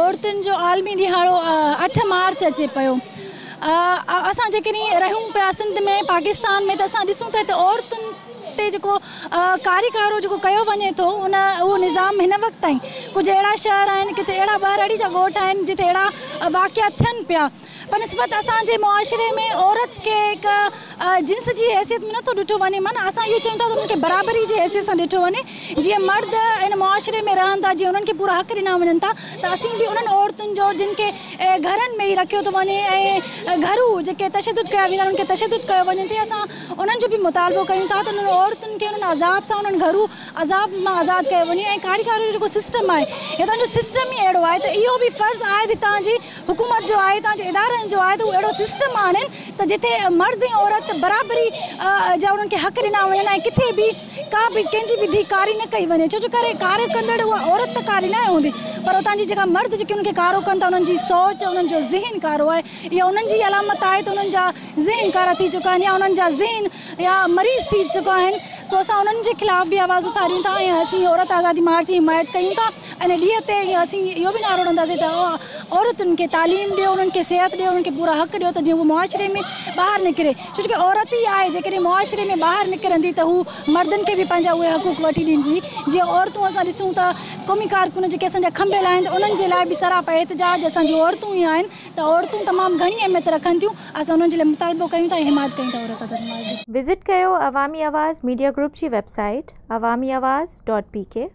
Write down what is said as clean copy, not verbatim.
औरतुनि जो आलमी ॾिहाड़ो 8 मार्च अचे पियो। असां जेकॾहिं रहूं पिया सिंध में पाकिस्तान में त असां ॾिसूं था त औरतुनि ते जेको कारिकारो जेको कयो वञे थो उहो निज़ाम हिन वक़्तु ताईं कुझु अहिड़ा शहर आहिनि, किथे अहिड़ा ॿारड़ी जा ॻोठ आहिनि जिते अहिड़ा वाक़िया थियनि पिया। बनस्बत असांजे मुआशिरे में औरत खे हिकु जिन्स जी हैसियत में नथो ॾिठो वञे। माना असां इहो चऊं था त उन्हनि खे बराबरी जी हैसियत सां ॾिठो वञे। जीअं मर्द इन मुआशिरे में रहनि था, जीअं उन्हनि खे पूरा हक़ ॾिना वञनि था, त असीं बि उन्हनि औरतुनि जो जिन खे घरनि में ई रखियो थो वञे ऐं घरू जेके तशदुद कया वेंदा आहिनि उन्हनि खे तशदुद कयो वञे थी, असां उन्हनि जो बि मुतालबो कयूं था त उन्हनि औरतुनि खे उन्हनि अज़ाब सां उन्हनि घरू अज़ाब मां आज़ादु कयो वञे। ऐं कारीगारी जो जेको सिस्टम आहे या तव्हांजो सिस्टम ई अहिड़ो आहे त इहो बि फ़र्ज़ु आहे त तव्हांजी हुकूमत जो आहे, तव्हांजे इदारनि जो आहे त उहो अहिड़ो सिस्टम आणनि त जिथे मर्द ऐं औरत बराबरी जा उन्हनि खे हक़ ॾिना वञनि ऐं किथे बि का बि कंहिंजी बि धी कारी न कई वञे। छो जो करे कार्य कंदड़ उहा औरत त कारी न हूंदी, पर उतां जी जेका मर्द जेके उन्हनि खे कारो कनि था उन्हनि जी सोच, उन्हनि जो ज़हन कारो आहे। इहा उन्हनि जी अलामत आहे त उन्हनि जा ज़हन कारा थी चुका आहिनि या उन्हनि जा ज़हन या मरीज़ थी चुका आहिनि। सो असां उन्हनि जे ख़िलाफ़ बि आवाज़ उथारियूं था ऐं असीं औरत आज़ादी मार्च जी हिमायत कयूं था। इन ॾींहं ते असीं इहो बि नारो ॾींदासीं त औरतुनि खे तालीम ॾियो, उन्हनि खे सिहत ॾियो, उन्हनि खे पूरा हक़ ॾियो त जीअं उहो मुआशिरे में ॿाहिरि निकिरे। छो की औरत ई आहे जेकॾहिं मुआशिरे में ॿाहिरि निकिरंदी त हू मर्दनि खे बि पंहिंजा उहे हक़ूक़ वठी ॾींदी। जीअं औरतूं असां ॾिसूं था क़ौमी कारकुन जेके असांजा खंभियल आहिनि त उन्हनि जे लाइ बि सरापा एहतिजाज असांजूं औरतूं ई आहिनि त औरतूं तमामु घणी अहमियत रखनि थियूं। असां उन्हनि जे लाइ मुतालबो कयूं था ऐं हिमायत कयूं था औरत आज़ादी मार्च जी। विज़िट कयो अवामी आवाज़ मीडिया ग्रुप जी वेबसाइट awamiawaz.pk।